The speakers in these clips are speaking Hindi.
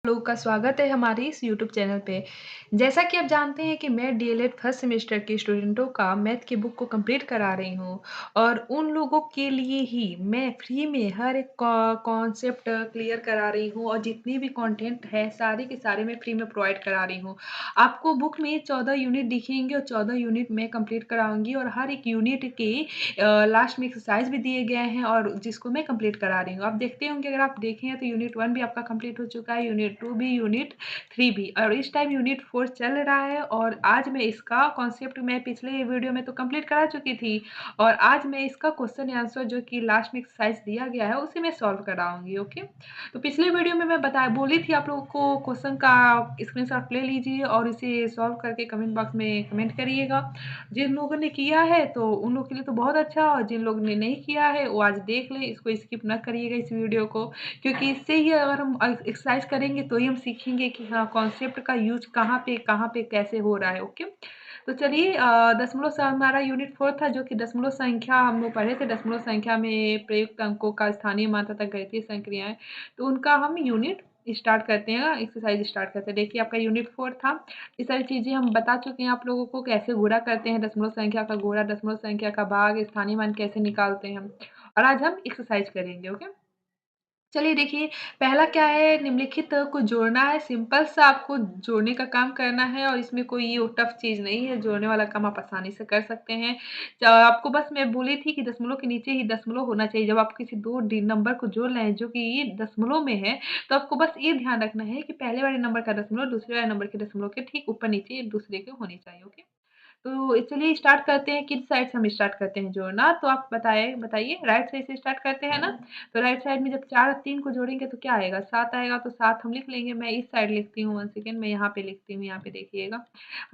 लोगों का स्वागत है हमारे इस यूट्यूब चैनल पे। जैसा कि आप जानते हैं कि मैं डीएलएड फर्स्ट सेमेस्टर के स्टूडेंटों का मैथ की बुक को कंप्लीट करा रही हूँ और उन लोगों के लिए ही मैं फ्री में हर एक कॉन्सेप्ट क्लियर करा रही हूँ और जितनी भी कंटेंट है सारे के सारे मैं फ्री में प्रोवाइड करा रही हूँ। आपको बुक में 14 यूनिट दिखेंगे और 14 यूनिट मैं कंप्लीट कराऊँगी और हर एक यूनिट के लास्ट में एक्सरसाइज भी दिए गए हैं और जिसको मैं कंप्लीट करा रही हूँ। आप देखते होंगे, अगर आप देखें हैं तो यूनिट 1 भी आपका कंप्लीट हो चुका है, यूनिट 2 भी, यूनिट 3 भी और इस टाइम यूनिट 4 चल रहा है और आज मैं इसका कॉन्सेप्ट मैं पिछले वीडियो में तो कंप्लीट करा चुकी थी और आज मैं इसका क्वेश्चन आंसर जो कि लास्ट में एक्सरसाइज दिया गया है उसे मैं सॉल्व कराऊँगी। ओके? तो पिछले वीडियो में मैं बोली थी आप लोगों को क्वेश्चन का स्क्रीनशॉट ले लीजिए और इसे सॉल्व करके कमेंट बॉक्स में कमेंट करिएगा। जिन लोगों ने किया है तो उन लोगों के लिए तो बहुत अच्छा, और जिन लोगों ने नहीं किया है वो आज देख लें, इसको स्किप ना करिएगा इस वीडियो को, क्योंकि इससे ही अगर हम एक्सरसाइज करेंगे तो ही हम सीखेंगे कि हाँ कॉन्सेप्ट का यूज कहाँ पे कैसे हो रहा है। ओके, तो चलिए दशमलव से हमारा यूनिट 4 था जो कि दशमलव संख्या हम लोग पढ़े थे। दशमलव संख्या में प्रयुक्त अंकों का स्थानीय मान तथा गणितीय संक्रियाएं, तो उनका हम यूनिट स्टार्ट करते हैं, एक्सरसाइज स्टार्ट करते हैं। देखिए आपका यूनिट 4 था। ये सारी चीज़ें हम बता चुके हैं आप लोगों को, कैसे गुणा करते हैं, दशमलव संख्या का गुणा, दशमलव संख्या का भाग, स्थानीय मान कैसे निकालते हैं हम, और आज हम एक्सरसाइज करेंगे। ओके, चलिए देखिए, पहला क्या है, निम्नलिखित को जोड़ना है। सिंपल सा आपको जोड़ने का काम करना है और इसमें कोई ये टफ चीज़ नहीं है, जोड़ने वाला काम आप आसानी से कर सकते हैं। आपको बस मैं बोली थी कि दशमलव के नीचे ही दशमलव होना चाहिए। जब आप किसी 2 नंबर को जोड़ रहे हैं जो कि दशमलव में है, तो आपको बस ये ध्यान रखना है कि पहले वाले नंबर का दशमलव दूसरे वाले नंबर के दशमलव के ठीक ऊपर नीचे एक दूसरे के होने चाहिए। ओके, तो चलिए स्टार्ट करते हैं, किस साइड से हम स्टार्ट करते हैं जोड़ना, तो आप बताइए राइट साइड से स्टार्ट करते हैं ना? तो राइट साइड में जब 4 और 3 को जोड़ेंगे तो क्या आएगा? 7 आएगा, तो 7 हम लिख लेंगे। मैं इस साइड लिखती हूँ, 1 सेकंड, मैं यहाँ पे लिखती हूँ, यहाँ पे देखिएगा।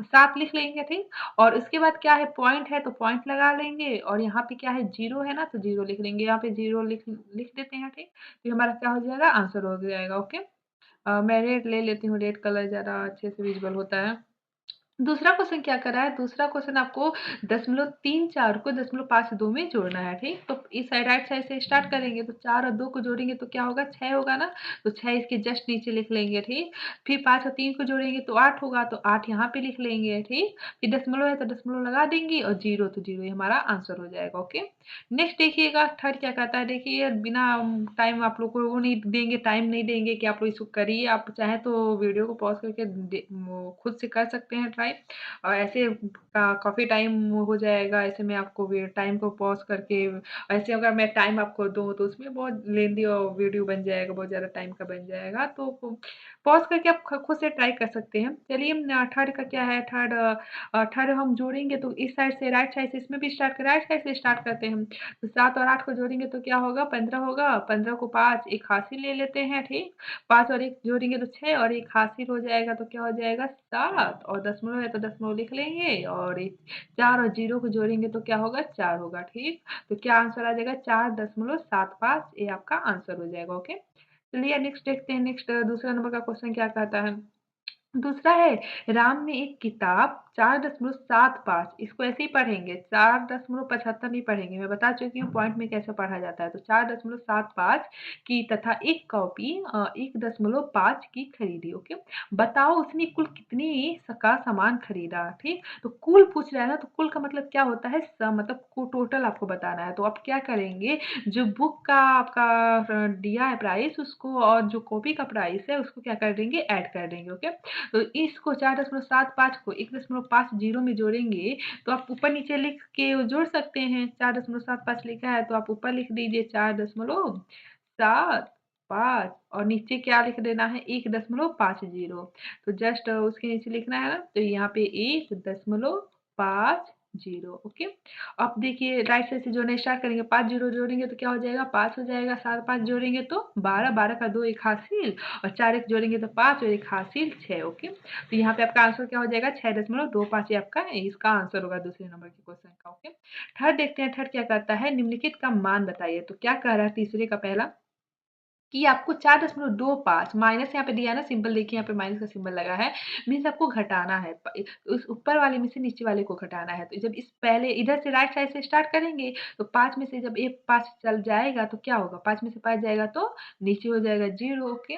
7 लिख लेंगे, ठीक? और उसके बाद क्या है, पॉइंट है तो पॉइंट लगा लेंगे और यहाँ पे क्या है, 0 है ना, तो 0 लिख लेंगे। यहाँ पे 0 लिख लिख देते हैं, ठीक? तो हमारा क्या हो जाएगा, आंसर हो जाएगा। ओके, मैं रेड ले लेती हूँ, रेड कलर ज़्यादा अच्छे से विज़िबल होता है। दूसरा क्वेश्चन क्या कर रहा है, दूसरा क्वेश्चन आपको 0.34 को 5.2 में जोड़ना है, ठीक? तो इस साइड राइट साइड से स्टार्ट करेंगे तो 4 और 2 को जोड़ेंगे तो क्या होगा, 6 होगा ना, तो 6 इसके जस्ट नीचे लिख लेंगे, ठीक? फिर 5 और 3 को जोड़ेंगे तो 8 होगा, तो 8 यहाँ पे लिख लेंगे, ठीक? फिर दशमलव है तो दशमलव लगा देंगे और 0 तो 0 ही हमारा आंसर हो जाएगा। ओके, नेक्स्ट देखिएगा थर्ड क्या कहता है, देखिए बिना टाइम आप लोग को वो नहीं देंगे, टाइम नहीं देंगे कि आप लोग इसको करिए। आप चाहें तो वीडियो को पॉज़ करके वो खुद से कर सकते हैं ट्राई, और ऐसे काफ़ी टाइम हो जाएगा। ऐसे में आपको टाइम को पॉज़ करके, ऐसे अगर मैं टाइम आपको दूँ तो उसमें बहुत लेंदी और वीडियो बन जाएगा, बहुत ज़्यादा टाइम का बन जाएगा। तो पॉज़ करके आप खुद से ट्राई कर सकते हैं। चलिए थर्ड का क्या है, थर्ड हम जोड़ेंगे तो इस साइड से राइट साइड से, इसमें भी स्टार्ट कर राइट साइड से स्टार्ट करते हैं हम। तो 7 और 8 को जोड़ेंगे तो क्या होगा, 15 होगा। 15 को 5 एक हासिल ले लेते हैं, ठीक? 5 और 1 जोड़ेंगे तो 6 और 1 हासिल हो जाएगा, तो क्या हो जाएगा, 7, और दशमलव है तो दशमलव लिख लेंगे और 4 और 0 को जोड़ेंगे तो क्या होगा, 4 होगा, ठीक? तो क्या आंसर आ जाएगा, 4.75, ये आपका आंसर हो जाएगा। ओके, चलिए नेक्स्ट देखते हैं। नेक्स्ट दूसरा नंबर का क्वेश्चन क्या कहता है। दूसरा है, राम ने एक किताब 4.75, इसको ऐसे ही पढ़ेंगे, 4.75 नहीं पढ़ेंगे, मैं बता चुकी हूँ पॉइंट में कैसे पढ़ा जाता है। तो 4.75 की तथा एक कॉपी 1.5 की खरीदी। ओके, बताओ उसने कुल कितनी का सामान खरीदा, ठीक? तो कुल पूछ रहा है ना, तो कुल का मतलब क्या होता है, मतलब टोटल आपको बताना है। तो आप क्या करेंगे, जो बुक का आपका दिया है प्राइस, उसको और जो कॉपी का प्राइस है उसको क्या कर देंगे, ऐड कर देंगे। ओके, तो इसको 4.75 को 1.50 में जोड़ेंगे तो आप ऊपर नीचे लिख के जोड़ सकते हैं। 4.75 लिखा है तो आप ऊपर लिख दीजिए 4.75 और नीचे क्या लिख देना है, 1.50। तो जस्ट उसके नीचे लिखना है ना, तो यहाँ पे 1.50। ओके, अब देखिए राइट साइड से जोड़ना स्टार्ट करेंगे, 5 जीरो जोड़ेंगे तो क्या हो जाएगा, 5 हो जाएगा। 7 5 जोड़ेंगे तो 12, 12 का 2 एक हासिल, और 4 एक जोड़ेंगे तो 5 और एक हासिल 6। ओके, तो यहाँ पे आपका आंसर क्या हो जाएगा, 6.25 आपका इसका आंसर होगा दूसरे नंबर के क्वेश्चन का। ओके, थर्ड देखते हैं, थर्ड क्या कहता है, निम्नलिखित का मान बताइए। तो क्या कह रहा है तीसरे का पहला, कि आपको 4.25 माइनस यहाँ पे दिया है ना सिंबल, देखिए यहाँ पे माइनस का सिंबल लगा है, मीन्स आपको घटाना है। उस ऊपर वाले में से नीचे वाले को घटाना है। तो जब इस पहले इधर से राइट साइड से स्टार्ट करेंगे, तो 5 में से जब ये 5 चल जाएगा तो क्या होगा? 5 में से 5 जाएगा तो नीचे हो जाएगा 0, ओके।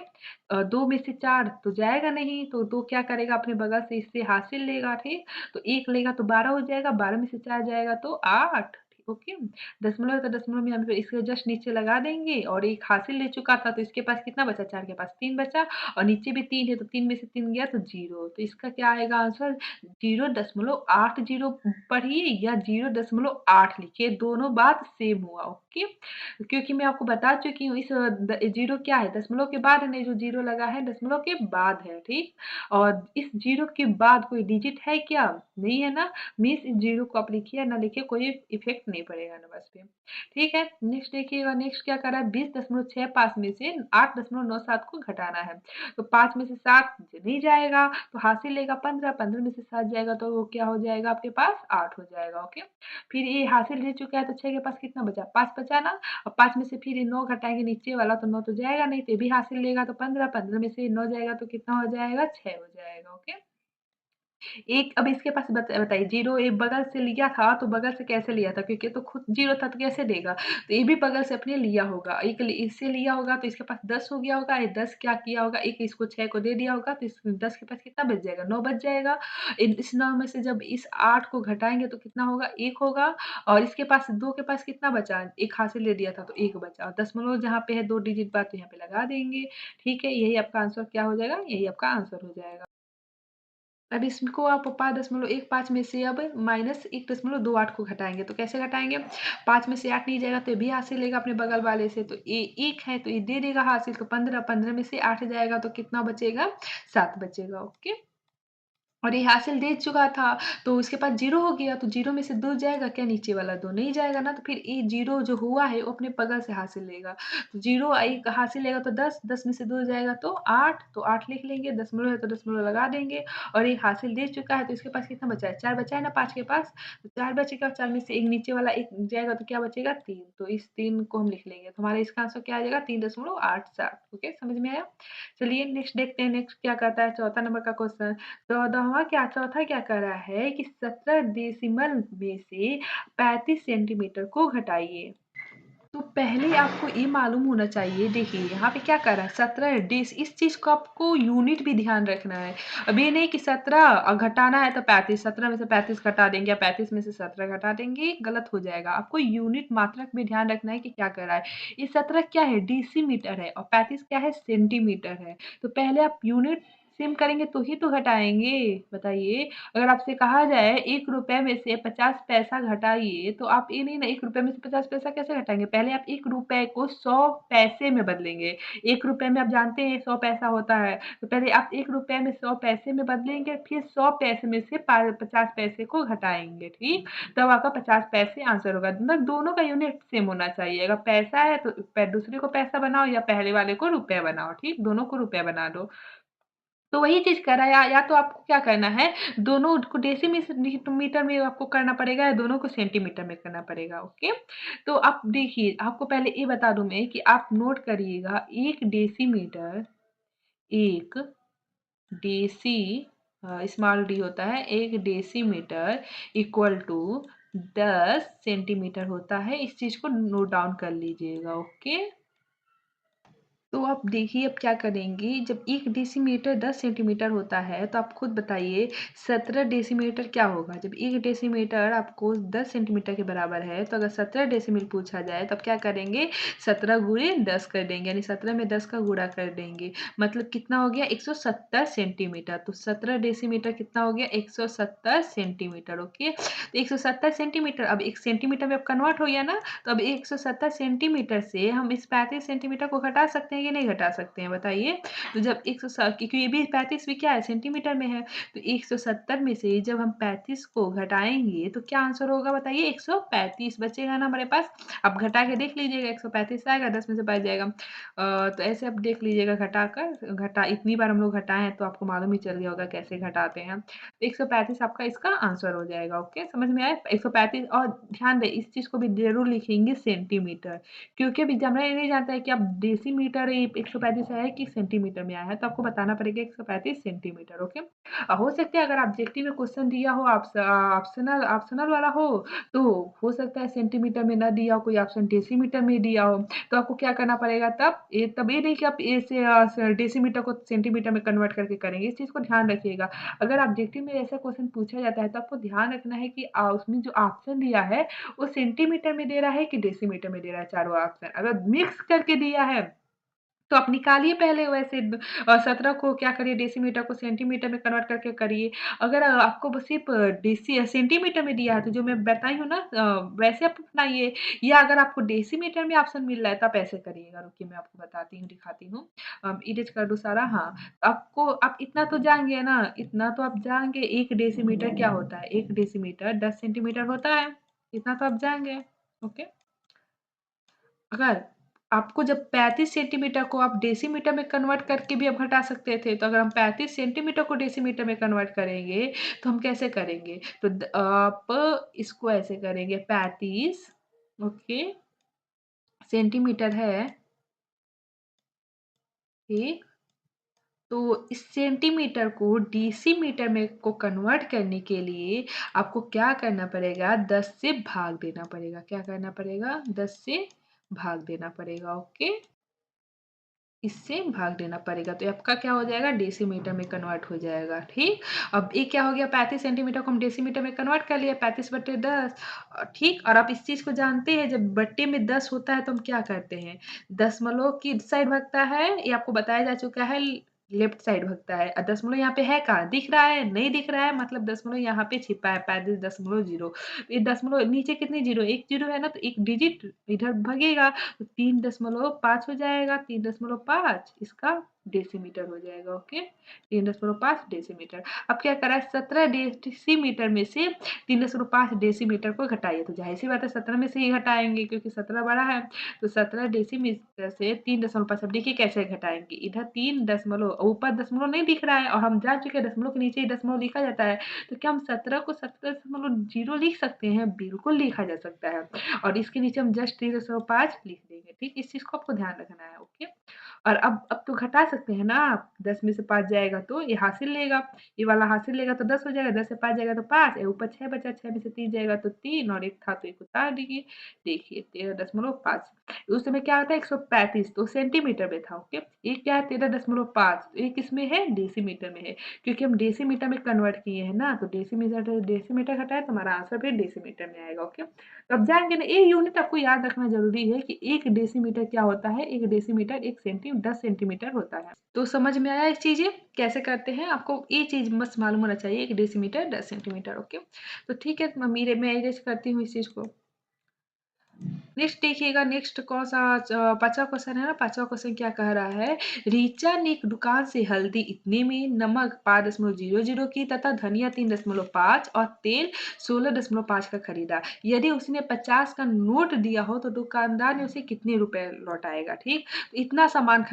2 में से 4 तो जाएगा नहीं, तो 2 क्या करेगा? अपने बगल से इससे हासिल लेगा, ठीक? तो 1 लेगा तो 12 हो जाएगा, 12 में से 4 जाएगा तो 8, ओके। दशमलव है तो दशमलव में हम फिर इसके जस्ट नीचे लगा देंगे, और एक हासिल ले चुका था तो इसके पास कितना बचा? 4 के पास 3 बचा, और नीचे भी 3 है तो 3 में से 3 गया तो 0। तो इसका क्या आएगा आंसर? 0.80 पढ़िए या 0.8 लिखिए, दोनों बात सेम हुआ, ओके। क्योंकि मैं आपको बता चुकी हूँ इस 0 क्या है? दशमलव के बाद है, नहीं, जो 0 लगा है दशमलव के बाद है, ठीक। और इस 0 के बाद कोई डिजिट है क्या? नहीं है ना। मीन्स इस 0 को आप लिखिए या ना लिखिए, कोई इफेक्ट नहीं पड़ेगा नंबर्स पे। ठीक है, नेक्स्ट देखिएगा, नेक्स्ट क्या कर रहा है? 20.65 में से 8.97 को घटाना है। तो 5 में से 7 नहीं जाएगा तो हासिल लेगा 15, 15 में से 7 जाएगा तो वो क्या हो जाएगा? आपके पास 8 हो जाएगा, ओके। फिर ये हासिल ले चुका है तो 6 के पास कितना बचा? 5 बचा ना। और 5 में से फिर ये 9 घटाएंगे नीचे वाला, तो 9 तो जाएगा नहीं, तो ये भी हासिल लेगा तो 15, 15 में से 9 जाएगा तो कितना हो जाएगा? 6 हो जाएगा, ओके। एक अब इसके पास बताइए, 0 एक बगल से लिया था तो बगल से कैसे लिया था? क्योंकि ये तो खुद 0 था तो कैसे देगा? तो ये भी बगल से अपने लिया होगा। एक इससे लिया होगा तो इसके पास 10 हो गया होगा। ये 10 क्या किया होगा? एक इसको 6 को दे दिया होगा तो इस 10 के पास कितना बच जाएगा? 9 बच जाएगा। इस 9 में से जब इस 8 को घटाएँगे तो कितना होगा? 1 होगा, और इसके पास 2 के पास कितना बचा? 1 हासिल ले लिया था तो 1 बचा, और दशमलव जहाँ पे है 2 डिजिट बाद तो यहाँ पे लगा देंगे। ठीक है, यही आपका आंसर क्या हो जाएगा? यही आपका आंसर हो जाएगा। अब इसको आप 5.15 में से अब माइनस 1.28 को घटाएँगे, तो कैसे घटाएँगे? 5 में से 8 नहीं जाएगा तो ये भी हासिल लेगा अपने बगल वाले से, तो ये 1 है तो ये दे देगा हासिल, तो 15, 15 में से 8 जाएगा तो कितना बचेगा? 7 बचेगा, ओके। और ये हासिल दे चुका था, तो उसके पास 0 हो गया, तो 0 में से 2 जाएगा क्या? नीचे वाला 2 नहीं जाएगा ना, तो फिर ये 0 जो हुआ है वो अपने बगल से हासिल लेगा। तो 0 1 हासिल लेगा तो 10, 10 में से 2 जाएगा तो 8, तो 8 लिख लेंगे, दशमलव है तो दशमलव लगा देंगे, और ये हासिल दे चुका है तो इसके पास कितना बचा है? 4 बचा है ना 5 के पास, तो 4 बचेगा, 4 में से 1 नीचे वाला 1 जाएगा तो क्या बचेगा? 3, तो इस 3 को हम लिख लेंगे, तो हमारा इसका आंसर क्या आ जाएगा? 3.87, ओके, समझ में आया? चलिए नेक्स्ट देखते हैं, नेक्स्ट क्या कहता है चौथा नंबर का क्वेश्चन। 14वाँ क्या चौथा क्या कह रहा है कि 17 डेसिमल में से 35 सेंटीमीटर को घटाइए। तो पहले आपको ये मालूम होना चाहिए, देखिए यहाँ पे क्या कर रहा है 17 डिस, इस चीज़ को आपको यूनिट भी ध्यान रखना है। अब ये नहीं कि 17 घटाना है तो 35, 17 में से 35 घटा देंगे या 35 में से 17 घटा देंगे, गलत हो जाएगा। आपको यूनिट मात्रक भी ध्यान रखना है कि क्या कर रहा है। ये 17 क्या है? डेसीमीटर है, और 35 क्या है? सेंटीमीटर है। तो पहले आप यूनिट सेम करेंगे तो ही तो घटाएंगे, बताइए। अगर आपसे कहा जाए ₹1 में से 50 पैसा घटाइए, तो आप ये नहीं ना ₹1 में से 50 पैसा कैसे घटाएँगे? पहले आप ₹1 को 100 पैसे में बदलेंगे। ₹1 में आप जानते हैं 100 पैसा होता है, तो पहले आप ₹1 में 100 पैसे में बदलेंगे, फिर 100 पैसे में से पा 50 पैसे को घटाएँगे, ठीक? तब आपका 50 पैसे आंसर होगा। मतलब दोनों का यूनिट सेम होना चाहिए। अगर पैसा है तो दूसरे को पैसा बनाओ या पहले वाले को रुपया बनाओ, ठीक? दोनों को रुपया बना दो। तो वही चीज़ कर रहा है, या तो आपको क्या करना है, दोनों को मीटर में आपको करना पड़ेगा या दोनों को सेंटीमीटर में करना पड़ेगा, ओके? तो आप देखिए, आपको पहले ये बता दूँ मैं कि आप नोट करिएगा, 1 डेसीमीटर, 1 डेसी स्मॉल डी होता है, 1 डेसीमीटर इक्वल टू 10 सेंटीमीटर होता है। इस चीज़ को नोट डाउन कर लीजिएगा, ओके? तो आप देखिए अब क्या करेंगे, जब 1 डेसीमीटर 10 सेंटीमीटर होता है तो आप खुद बताइए 17 डेसीमीटर क्या होगा? जब 1 डेसीमीटर आपको 10 सेंटीमीटर के बराबर है, तो अगर 17 डेसीमीटर पूछा जाए तो आप क्या करेंगे? 17 गुणे 10 कर देंगे, यानी 17 में 10 का गुणा कर देंगे। मतलब कितना हो गया? 170 सेंटीमीटर। तो 17 डेसीमीटर कितना हो गया? 170 सेंटीमीटर, ओके? तो 170 सेंटीमीटर, अब 1 सेंटीमीटर में अब कन्वर्ट हो गया ना, तो अब 170 सेंटीमीटर से हम इस 35 सेंटीमीटर को घटा सकते हैं कि नहीं घटा सकते हैं, बताइए? तो जब 100 क्योंकि ये भी 35 भी क्या है? सेंटीमीटर में है, तो 170 में से जब हम 35 को घटाएँगे तो क्या आंसर होगा बताइए? 135 बचेगा ना हमारे पास। आप घटा के देख लीजिएगा, 135 आएगा, 10 में से बच जाएगा। तो ऐसे आप देख लीजिएगा घटाकर, इतनी बार हम लोग घटाए हैं तो आपको मालूम ही चल गया होगा कैसे घटाते हैं। 135 आपका इसका आंसर हो जाएगा, ओके, समझ में आया? 135, और ध्यान दें इस चीज़ को भी ज़रूर लिखेंगे सेंटीमीटर, क्योंकि अभी हमें ये नहीं जानता है कि आप डेसीमीटर ये 135 आया है कि सेंटीमीटर में आया है, तो आपको बताना पड़ेगा 135 सेंटीमीटर। ओके। हो सकता है अगर ऑब्जेक्टिव में क्वेश्चन दिया हो, ऑप्शनल ऑप्शनल वाला हो, तो हो सकता है सेंटीमीटर में ना दिया हो, कोई ऑप्शन डेसीमीटर में दिया हो, तो आपको क्या करना पड़ेगा तब ये नहीं कि आप ऐसे डेसीमीटर को सेंटीमीटर में कन्वर्ट करके करेंगे, इस चीज़ को ध्यान रखिएगा। अगर ऑब्जेक्टिव में ऐसा क्वेश्चन पूछा जाता है तो आपको ध्यान रखना है कि उसमें जो ऑप्शन दिया है वो सेंटीमीटर में दे रहा है कि डेसीमीटर में दे रहा है, चारों ऑप्शन अगर मिक्स करके दिया है तो आप निकालिए पहले वैसे 17 को क्या करिए डेसीमीटर को सेंटीमीटर में कन्वर्ट करके करिए। अगर आपको बस सिर्फ़ सेंटीमीटर में दिया है तो जो मैं बताई हूँ ना वैसे आप अपनाइए, या अगर आपको डेसीमीटर में ऑप्शन मिल रहा है तो आप ऐसे करिएगा। रुकिए मैं आपको बताती हूँ, दिखाती हूँ। इरेज़ कर दूँ सारा? हाँ, आप इतना तो जानेंगे ना, इतना तो आप जानेंगे 1 डेसीमीटर क्या होता है? 1 डेसीमीटर 10 सेंटीमीटर होता है, इतना तो आप जानेंगे। ओके। अगर आपको जब 35 सेंटीमीटर को आप डेसीमीटर में कन्वर्ट करके भी आप घटा सकते थे, तो अगर हम 35 सेंटीमीटर को डेसीमीटर में कन्वर्ट करेंगे, तो हम कैसे करेंगे? तो आप इसको ऐसे करेंगे 35 ओके सेंटीमीटर है, ठीक? तो इस सेंटीमीटर को डेसीमीटर में को कन्वर्ट करने के लिए आपको क्या करना पड़ेगा? 10 से भाग देना पड़ेगा। क्या करना पड़ेगा? 10 से भाग देना पड़ेगा, ओके? इससे भाग देना पड़ेगा, तो आपका क्या हो जाएगा डेसीमीटर में कन्वर्ट हो जाएगा, ठीक। अब ये क्या हो गया 35 सेंटीमीटर को हम डेसीमीटर में कन्वर्ट कर लिया 35/10 ठीक। और आप इस चीज़ को जानते हैं जब बट्टे में 10 होता है तो हम क्या करते हैं दशमलव किस साइड भगता है ये आपको बताया जा चुका है लेफ्ट साइड भगता है और दशमलव यहाँ पे है कहाँ दिख रहा है नहीं दिख रहा है मतलब दशमलव यहाँ पे छिपा है 35.0 ये दशमलव नीचे कितने जीरो एक जीरो है ना तो एक डिजिट इधर भगेगा तो 3.5 हो जाएगा 3.5 इसका डेसीमीटर हो जाएगा ओके 3.5 डेसीमीटर। अब क्या करा है 17 डेसीमीटर में से 3.5 डेसीमीटर को घटाइए तो जाहिर सी बात है 17 में से ही घटाएंगे क्योंकि 17 बड़ा है तो 17 डेसीमीटर से 3.5 अब देखिए कैसे घटाएंगे इधर 3 दशमलव ऊपर दशमलव नहीं दिख रहा है और हम जान चुके हैं दशमलव के नीचे ही दशमलव लिखा जाता है तो क्या हम 17 को 17.0 लिख सकते हैं बिल्कुल लिखा जा सकता है और इसके नीचे हम जस्ट 3.5 लिख देंगे ठीक इस चीज को आपको ध्यान रखना है ओके। और अब तो घटा सकते हैं ना आप 10 में से 5 जाएगा तो ये हासिल लेगा ये वाला हासिल लेगा तो 10 हो जाएगा 10 से 5 जाएगा तो 5 ऊपर 6 बचा 6 में से 3 जाएगा तो 3 और एक था तो एक उतार दीजिए देखिए 13.5 उस समय क्या होता है 135 तो सेंटीमीटर में था ओके ये क्या है 13.5 तो ये किसमें है डेसीमीटर में है क्योंकि हम डेसीमीटर में कन्वर्ट किए हैं ना तो डेसीमीटर डेसीमीटर घटाए तो हमारा आंसर भी डेसीमीटर में आएगा ओके तो अब जाएंगे ना ये यूनिट आपको याद रखना जरूरी है कि एक डेसीमीटर क्या होता है एक डेसीमीटर 10 सेंटीमीटर होता है तो समझ में आया इस चीजें कैसे करते हैं आपको ये चीज बस मालूम होना चाहिए एक डेसीमीटर 10 सेंटीमीटर ओके तो ठीक है मैं इरेज करती हूँ इस चीज को नेक्स्ट देखिएगा नेक्स्ट कौन सा पांचवा क्वेश्चन है ना पांचवा क्वेश्चन क्या कह रहा है रीचा ने एक दुकान से हल्दी इतने में नमक 5.00 की तथा धनिया 3.5 और तेल 16.5 का खरीदा यदि उसने 50 का नोट दिया हो तो दुकानदार ने उसे कितने रुपए लौटाएगा ठीक तो इतना सामान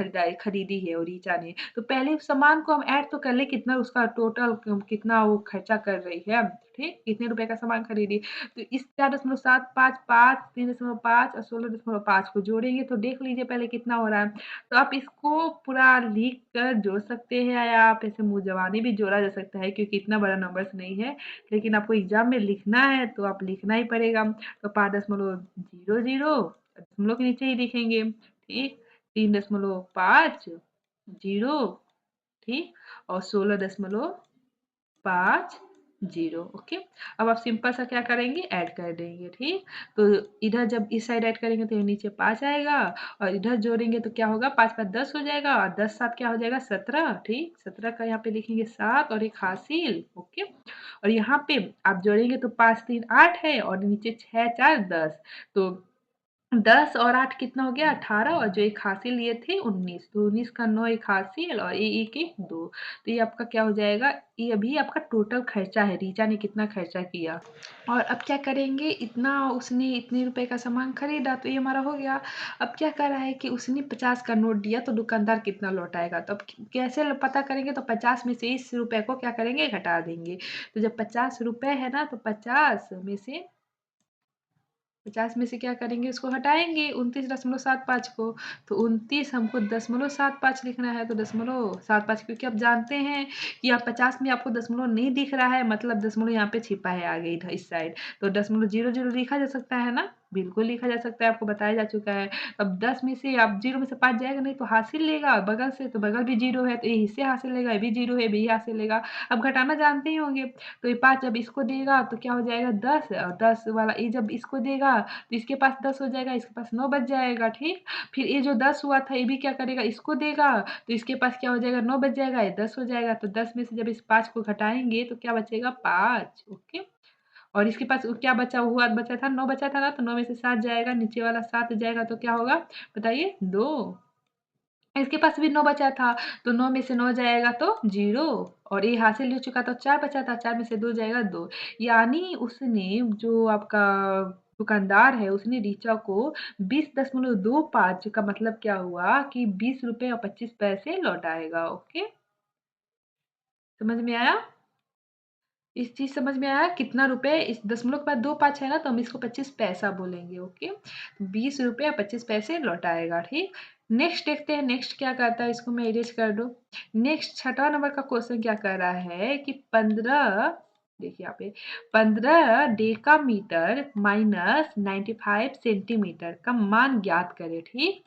खरीदी है और रीचा ने तो पहले उस सामान को हम ऐड तो कर ले कितना उसका टोटल कितना वो खर्चा कर रही है ठीक कितने रुपए का सामान खरीदी तो इस 4.755 3.5 और 16.5 को जोड़ेंगे तो देख लीजिए पहले कितना हो रहा है तो आप इसको पूरा लिख कर जोड़ सकते हैं या आप ऐसे मुंह जबानी भी जोड़ा जा सकता है क्योंकि इतना बड़ा नंबर्स नहीं है लेकिन आपको एग्जाम में लिखना है तो आप लिखना ही पड़ेगा तो 5.00 दशमलव के नीचे ही लिखेंगे ठीक 3.5 ठीक और 16.5 ओके अब आप सिंपल सा क्या करेंगे ऐड कर देंगे ठीक तो इधर जब इस साइड ऐड करेंगे तो नीचे 5 आएगा और इधर जोड़ेंगे तो क्या होगा 5 5 10 हो जाएगा और 10 7 क्या हो जाएगा 17 ठीक 17 का यहाँ पे लिखेंगे 7 और एक हासिल ओके और यहाँ पे आप जोड़ेंगे तो 5 3 8 है और नीचे 6 4 10 तो 10 और 8 कितना हो गया 18 और जो एक हासिल लिए थे 19 तो 19 का 9 एक हासिल और ये एक एक 2 तो ये आपका क्या हो जाएगा ये अभी आपका टोटल खर्चा है रीचा ने कितना खर्चा किया और अब क्या करेंगे इतना उसने इतने रुपए का सामान खरीदा तो ये हमारा हो गया अब क्या कर रहा है कि उसने 50 का नोट दिया तो दुकानदार कितना लौटाएगा तो अब कैसे पता करेंगे तो 50 में से इस रुपए को क्या करेंगे घटा देंगे तो जब 50 रुपए है ना तो 50 में से 50 में से क्या करेंगे, उसको हटाएँगे 29.75 को, तो 29 हमको 0.75 लिखना है, तो 0.75 क्योंकि आप जानते हैं कि आप 50 में आपको दशमलव नहीं दिख रहा है, मतलब दशमलव यहाँ पे छिपा है आगे इधर इस साइड, तो 0.00 लिखा जा सकता है ना? बिल्कुल लिखा जा सकता है, आपको बताया जा चुका है। अब 10 में से आप 0 में से 5 जाएगा नहीं तो हासिल लेगा बगल से, तो बगल भी 0 है, तो ये इससे हासिल लेगा, ये भी 0 है, ये भी हासिल लेगा। अब घटाना जानते ही होंगे, तो ये 5 जब इसको देगा तो क्या हो जाएगा 10, और 10 वाला ये जब इसको देगा तो इसके पास 10 हो जाएगा, इसके पास 9 बच जाएगा, ठीक? फिर ये जो 10 हुआ था ये भी क्या करेगा, इसको देगा तो इसके पास क्या हो जाएगा, 9 बच जाएगा, ये 10 हो जाएगा, तो 10 में से जब इस 5 को घटाएँगे तो क्या बचेगा 5, ओके? और इसके पास क्या बचा था 9 बचा था ना, तो 9 में से 7 जाएगा, नीचे वाला 7 जाएगा तो क्या होगा बताइए 2। इसके पास भी 9 बचा था, तो 9 में से 9 जाएगा तो 0, और ये हासिल हो चुका था 4 बचा था, 4 में से 2 जाएगा 2। यानी उसने जो आपका दुकानदार है, उसने ऋचा को 20.25 का मतलब क्या हुआ कि ₹20 और 25 पैसे लौटाएगा, ओके? समझ में आया? इस चीज़ समझ में आया कितना रुपए इस दशमलव के बाद 2 5 है ना, तो हम इसको 25 पैसा बोलेंगे, ओके? ₹20 और 25 पैसे लौटाएगा, ठीक? नेक्स्ट देखते हैं नेक्स्ट क्या कहता है, इसको मैं इरेज़ कर दूँ। नेक्स्ट छठा नंबर का क्वेश्चन क्या कह रहा है कि 15 देखिए यहाँ पे 15 डेकामीटर माइनस 95 सेंटीमीटर का मान ज्ञात करें, ठीक?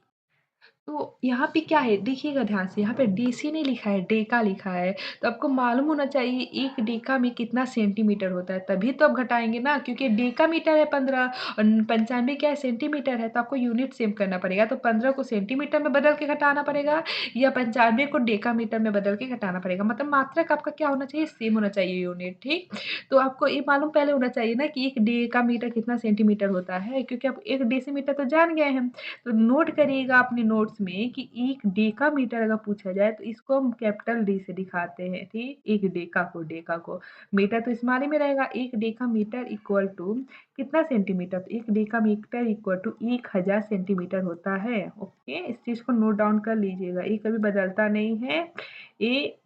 तो यहाँ पे क्या है देखिएगा ध्यान से, यहाँ पे डेसी नहीं लिखा है, डेका लिखा है। तो आपको मालूम होना चाहिए 1 डेका में कितना सेंटीमीटर होता है, तभी तो आप घटाएँगे ना, क्योंकि डेकामीटर है 15 और 95 क्या है सेंटीमीटर है, तो आपको यूनिट सेम करना पड़ेगा। तो 15 को सेंटीमीटर में बदल के घटाना पड़ेगा या 95 को डेकामीटर में बदल के घटाना पड़ेगा। मतलब मात्रक आपका क्या होना चाहिए, सेम होना चाहिए यूनिट, ठीक? तो आपको ये मालूम पहले होना चाहिए ना कि 1 डेकामीटर कितना सेंटीमीटर होता है, क्योंकि आप 1 डेसीमीटर तो जान गए हैं। तो नोट करिएगा अपने नोट्स में कि 1 डेकामीटर अगर पूछा जाए तो इसको हम कैपिटल डी से दिखाते हैं, ठीक? 1 डेका को मीटर तो स्मॉल ही में रहेगा। 1 डेकामीटर इक्वल टू कितना सेंटीमीटर? तो 1 डेकामीटर इक्वल टू 1000 सेंटीमीटर होता है, ओके? इस चीज़ को नोट डाउन कर लीजिएगा, ये कभी बदलता नहीं है, ये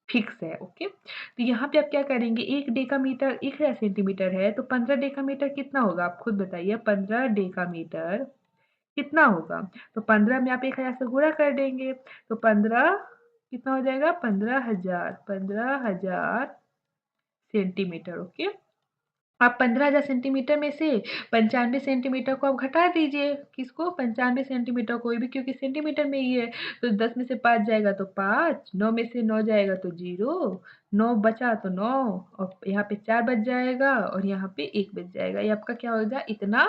फिक्स है, ओके? तो यहाँ पे आप क्या करेंगे 1 डेकामीटर 1000 सेंटीमीटर है, तो 15 डेकामीटर कितना होगा? आप खुद बताइए 15 डेकामीटर कितना होगा? तो 15 में आप 1000 से गुणा कर देंगे, तो 15 कितना हो जाएगा? 15,000 सेंटीमीटर, ओके? आप 15,000 सेंटीमीटर में से 95 सेंटीमीटर को आप घटा दीजिए, किसको? 95 सेंटीमीटर को, ये भी क्योंकि सेंटीमीटर में ही है, तो 10 में से 5 जाएगा तो 5, 9 में से 9 जाएगा तो 0, 9 बचा तो 9 और यहाँ पे 4 बच जाएगा और यहाँ पे 1 बच जाएगा। ये आपका क्या हो गया? इतना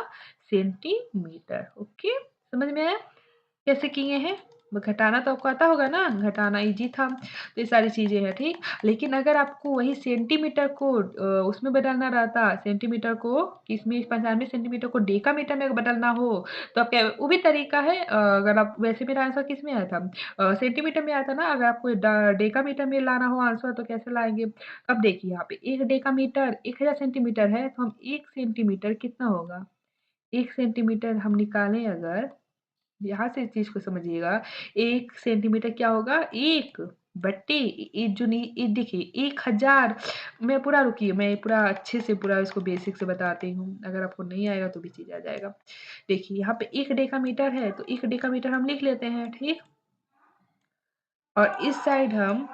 सेंटीमीटर, ओके? समझ में आया? कैसे किए हैं? घटाना तो आपको आता होगा ना? घटाना ईज़ी था। तो ये सारी चीज़ें हैं, ठीक? लेकिन अगर आपको वही सेंटीमीटर को उसमें बदलना रहता, सेंटीमीटर को किसमें 95 सेंटीमीटर को डेकामीटर में बदलना हो, तो आप क्या वो भी तरीका है अगर आप वैसे मेरा आंसर किसमें आया था? सेंटीमीटर में आया था ना, अगर आपको डेकामीटर में लाना हो आंसर तो कैसे लाएँगे? अब देखिए यहाँ पे 1 डेकामीटर 1000 सेंटीमीटर है, तो हम 1 सेंटीमीटर कितना होगा? 1 सेंटीमीटर हम निकालें अगर यहाँ से इस चीज़ को समझिएगा, 1 सेंटीमीटर क्या होगा? 1 बट्टे ये जो नी ये देखिए 1000 मैं पूरा रुकिए, मैं पूरा अच्छे से पूरा इसको बेसिक से बताती हूँ, अगर आपको नहीं आएगा तो भी चीज़ आ जाएगा। देखिए यहाँ पे 1 डेकामीटर है, तो 1 डेकामीटर हम लिख लेते हैं, ठीक? और इस साइड हम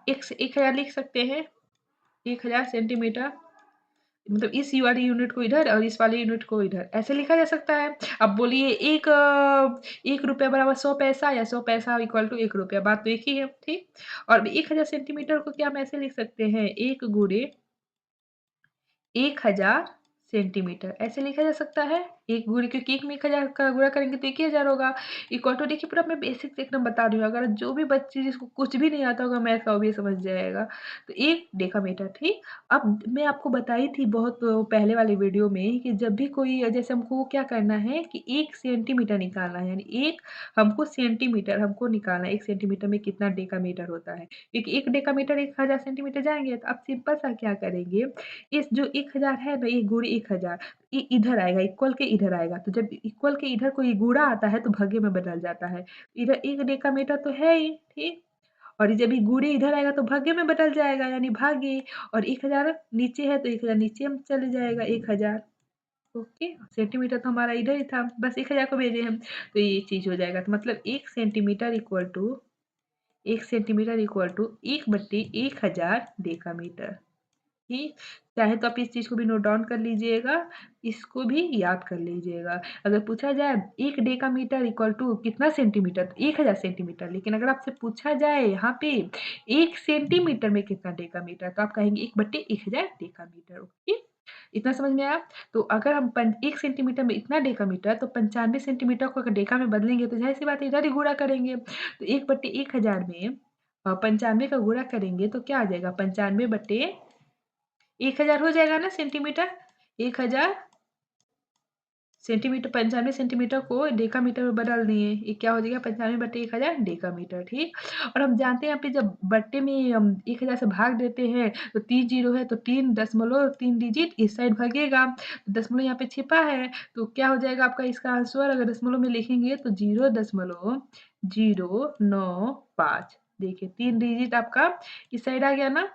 1000 लिख सकते हैं, 1000 सेंटीमीटर मतलब इस वाली यूनिट को इधर और इस वाले यूनिट को इधर, ऐसे लिखा जा सकता है। अब बोलिए ₹1 बराबर 100 पैसा या 100 पैसा इक्वल टू ₹1 बात तो एक ही है, ठीक? और 1000 सेंटीमीटर को क्या हम ऐसे लिख सकते हैं 1 गुणे 1000 सेंटीमीटर ऐसे लिखा जा सकता है। 1 गुणे क्योंकि 1 में 1000 का गुणा करेंगे तो 1000 होगा। इक्वल टू देखिए पूरा मैं बेसिक से एकदम बता रही हूँ, अगर जो भी बच्चे जिसको कुछ भी नहीं आता होगा मैथ का वो भी समझ जाएगा। तो 1 डेकामीटर ठीक। अब मैं आपको बताई थी बहुत पहले वाले वीडियो में कि जब भी कोई जैसे हमको क्या करना है कि 1 सेंटीमीटर निकालना है, यानी 1 हमको सेंटीमीटर हमको निकालना है, 1 सेंटीमीटर में कितना डेकामीटर होता है। क्योंकि 1 डेकामीटर 1000 सेंटीमीटर जाएँगे तो अब सिंपल सा क्या करेंगे इस जो 1000 है ना, ये गुणे 1000 ये इधर आएगा, इक्वल के इधर आएगा, तो जब इक्वल के इधर कोई गुणा आता है तो भागे में बदल जाता है। इधर 1 डेकामीटर तो है ही, ठीक? और जब ये गुणे इधर आएगा तो भागे में बदल जाएगा यानी भागे और 1000 नीचे है तो 1000 नीचे में चले जाएगा 1000, ओके, सेंटीमीटर तो हमारा इधर ही था, बस 1000 को भेजे हम, तो ये चीज़ हो जाएगा। तो मतलब 1 सेंटीमीटर इक्वल टू 1/1000 डेकामीटर। ठीक, चाहे तो आप इस चीज़ को भी नोट डाउन कर लीजिएगा, इसको भी याद कर लीजिएगा। अगर पूछा जाए 1 डेकामीटर इक्वल टू कितना सेंटीमीटर? तो 1000 सेंटीमीटर, लेकिन अगर आपसे पूछा जाए यहाँ पे 1 सेंटीमीटर में कितना डेकामीटर? तो आप कहेंगे 1/1000 डेकामीटर, ओके? इतना समझ में आया? तो अगर हम 1 सेंटीमीटर में इतना डेकामीटर, तो 95 सेंटीमीटर को अगर डेका में बदलेंगे तो ज़ाहिर-सी बात है इधर ही गुणा करेंगे। तो 1/1000 में 95 का गुणा करेंगे तो क्या आ जाएगा? 95 बटे 1000 हो जाएगा ना सेंटीमीटर? 1000 सेंटीमीटर, 95 सेंटीमीटर को डेकामीटर में बदल दिए। ये क्या हो जाएगा? 95 बटे 1000 डेकामीटर, ठीक? और हम जानते हैं यहाँ पे जब बट्टे में हम 1000 से भाग देते हैं, तो 3 जीरो है, तो 3 डिजिट इस साइड भागेगा। दशमलव यहाँ पे छिपा है, तो क्या हो जाएगा आपका इसका आंसर? अगर दशमलव में लिखेंगे तो 0.095। देखिए 3 डिजिट आपका इस साइड आ गया ना?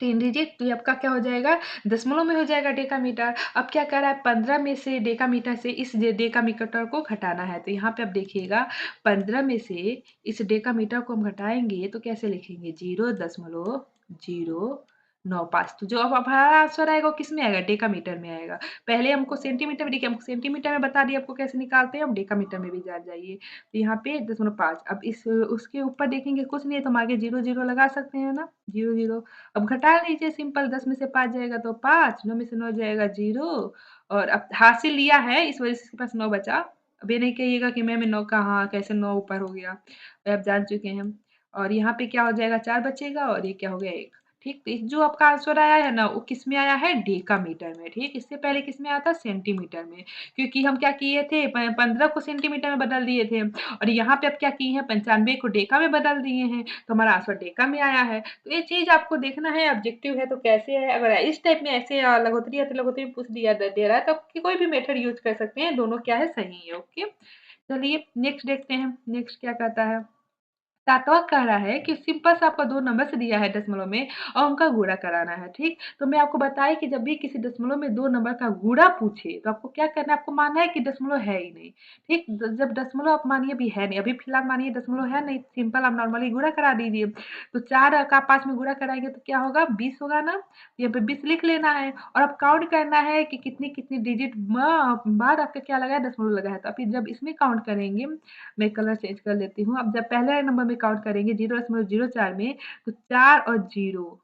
3 डिजिट, तो ये आपका क्या हो जाएगा? दशमलव में हो जाएगा डेकामीटर। अब क्या कर रहा है? 15 में से डेकामीटर से इस डेकामीटर को घटाना है। तो यहाँ पे आप देखिएगा 15 में से इस डेकामीटर को हम घटाएँगे तो कैसे लिखेंगे? 0.095। तो जो अब हमारा आंसर आएगा वो किसमें आएगा? डेकामीटर में आएगा। पहले हमको सेंटीमीटर में, देखिए हमको सेंटीमीटर में बता दिया, आपको कैसे निकालते हैं, अब डेकामीटर में भी जान जाइए। तो यहाँ पे 0.5, अब इस उसके ऊपर देखेंगे कुछ नहीं है तो हम आगे 0 लगा सकते हैं ना? 0 अब घटा लीजिए सिंपल, 10 में से 5 जाएगा तो 5, 9 में से 9 जाएगा 0, और अब हासिल लिया है इस वजह से इसके पास 9 बचा। अब ये नहीं कहिएगा कि मैम 9 कहाँ, कैसे 9 ऊपर हो गया? ये आप जान चुके हैं। और यहाँ पे क्या हो जाएगा? 4 बचेगा और ये क्या हो गया? 1। ठीक, तो जो आपका आंसर आया है ना, वो किसमें आया है? डेकामीटर में, ठीक? इससे पहले किसमें आया था? सेंटीमीटर में। क्योंकि हम क्या किए थे? 15 को सेंटीमीटर में बदल दिए थे, और यहाँ पे अब क्या किए हैं? 95 को डेका में बदल दिए हैं, तो हमारा आंसर डेका में आया है। तो ये चीज़ आपको देखना है, ऑब्जेक्टिव है तो कैसे है। अगर इस टाइप में ऐसे लघुत्तरी या त्रिलघुत्तरी में पूछ दिया दे रहा है तो आप कोई भी मेथड यूज़ कर सकते हैं, दोनों क्या है? सही है, ओके। चलिए नेक्स्ट देखते हैं, नेक्स्ट क्या कहता है। सातवाँ कह रहा है कि सिंपल सा आपको 2 नंबर से दिया है दशमलव में और उनका गुणा कराना है, ठीक? तो मैं आपको बताई कि जब भी किसी दशमलव में 2 नंबर का गुणा पूछे, तो आपको क्या करना है? आपको मानना है कि दशमलव है ही नहीं, ठीक? द जब दशमलव आप मानिए अभी है नहीं, अभी फिलहाल मानिए दशमलव है नहीं, सिंपल आप नॉर्मली गुणा करा दीजिए। तो 4 का 5 में गुणा कराएँगे तो क्या होगा? 20 होगा ना? यहाँ पे 20 लिख लेना है और अब काउंट करना है कि कितनी-कितनी डिजिट बाद आपका क्या लगा है? दशमलव लगा है। तो आप जब इसमें काउंट करेंगे, मैं कलर चेंज कर लेती हूँ। अब जब पहले नंबर में काउंट करेंगे 0.04 में, तो 4 और 0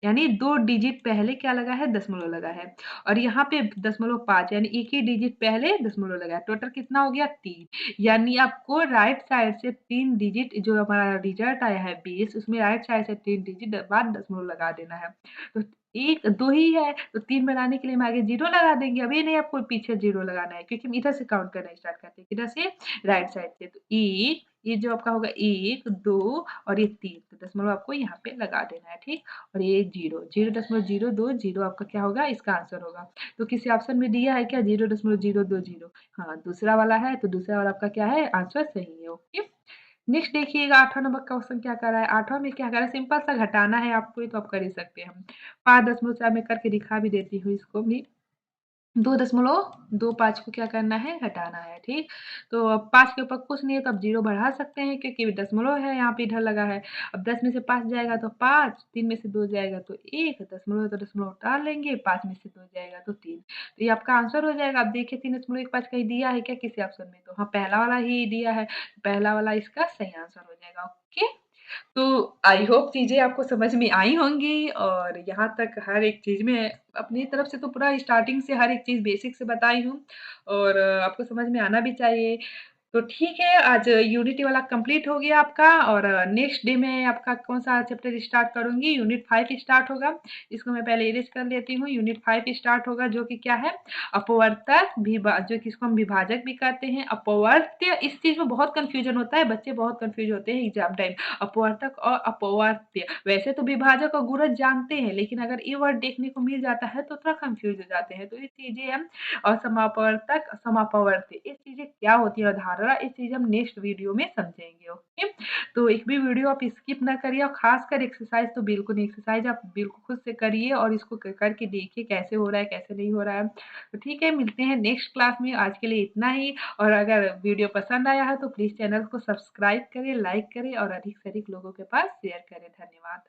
यानी 2 डिजिट पहले क्या लगा है? दशमलव लगा है। और यहाँ पे 0.5 यानी 1 ही डिजिट पहले दशमलव लगा है। टोटल कितना हो गया? 3। यानी आपको राइट साइड से 3 डिजिट, जो हमारा रिजल्ट आया है 20, उसमें राइट साइड से 3 डिजिट बाद दशमलव लगा देना है। तो 1 2 ही है, तो 3 बनाने के लिए हम आगे 0 लगा देंगे। अब ये नहीं आपको पीछे 0 लगाना है, क्योंकि हम इधर से काउंट करना स्टार्ट करते हैं। किधर से? राइट साइड से। तो 1, ये जो आपका होगा 1, 2 और ये 3, तो दशमलव आपको यहाँ पे लगा देना है, ठीक? और ये 0, 0.020 आपका क्या होगा? इसका आंसर होगा। तो किसी ऑप्शन में दिया है क्या 0.020? हाँ, दूसरा वाला है, तो दूसरा वाला आपका क्या है? आंसर सही है, ओके। नेक्स्ट देखिएगा 8वाँ नंबर का क्वेश्चन क्या कर रहा है। 8वाँ में क्या कर रहा है? सिंपल सा घटाना है आपको, ये तो आप कर ही सकते हैं। 5.4 मैं करके दिखा भी देती हूँ इसको भी। 2.25 को क्या करना है? घटाना है, ठीक? तो अब 5 के ऊपर कुछ नहीं है तो आप 0 बढ़ा सकते हैं, क्योंकि दशमलव है यहाँ पे इधर लगा है। अब 10 में से 5 जाएगा तो 5, 3 में से 2 जाएगा तो 1, दशमलव है तो दशमलव हटा लेंगे, 5 में से 2 जाएगा तो 3। तो ये आपका आंसर हो जाएगा। अब देखिए 3.15 कहीं दिया है क्या किसी ऑप्शन में? तो हाँ, पहला वाला ही दिया है। पहला वाला इसका सही आंसर हो जाएगा, ओके। तो आई होप चीज़ें आपको समझ में आई होंगी, और यहाँ तक हर एक चीज़ में अपनी तरफ से तो पूरा स्टार्टिंग से हर एक चीज़ बेसिक से बताई हूँ, और आपको समझ में आना भी चाहिए। तो ठीक है, आज यूनिटी वाला कंप्लीट हो गया आपका, और नेक्स्ट डे में आपका कौन-सा चैप्टर स्टार्ट करूँगी? यूनिट 5 स्टार्ट होगा। इसको मैं पहले इरेज़ कर लेती हूँ। यूनिट 5 स्टार्ट होगा, जो कि क्या है? अपवर्तक, जो कि इसको हम विभाजक भी कहते हैं। अपवर्त्य, इस चीज़ में बहुत कन्फ्यूज़न होता है, बच्चे बहुत कन्फ्यूज़ होते हैं एग्ज़ाम टाइम। अपवर्तक और अपवर्त्य, वैसे तो विभाजक और गुणज जानते हैं, लेकिन अगर ये वर्ड देखने को मिल जाता है तो थोड़ा कन्फ्यूज़ हो जाते हैं। तो ये चीज़ें हम, और समापवर्तक, समापवर्त्य, इस चीज़ें चीज़ें क्या होती है अवधारणा, ये चीज़ हम नेक्स्ट वीडियो में समझेंगे, ओके? तो एक भी वीडियो आप स्किप ना करिए और ख़ासकर एक्सरसाइज़ तो बिल्कुल नहीं, एक्सरसाइज़ आप बिल्कुल खुद से करिए और इसको करके देखिए कैसे हो रहा है, कैसे नहीं हो रहा है। तो ठीक है, मिलते हैं नेक्स्ट क्लास में, आज के लिए इतना ही और अगर वीडियो पसंद आया है तो प्लीज़ चैनल को सब्सक्राइब करें, लाइक करें और अधिक से अधिक लोगों के पास शेयर करें। धन्यवाद।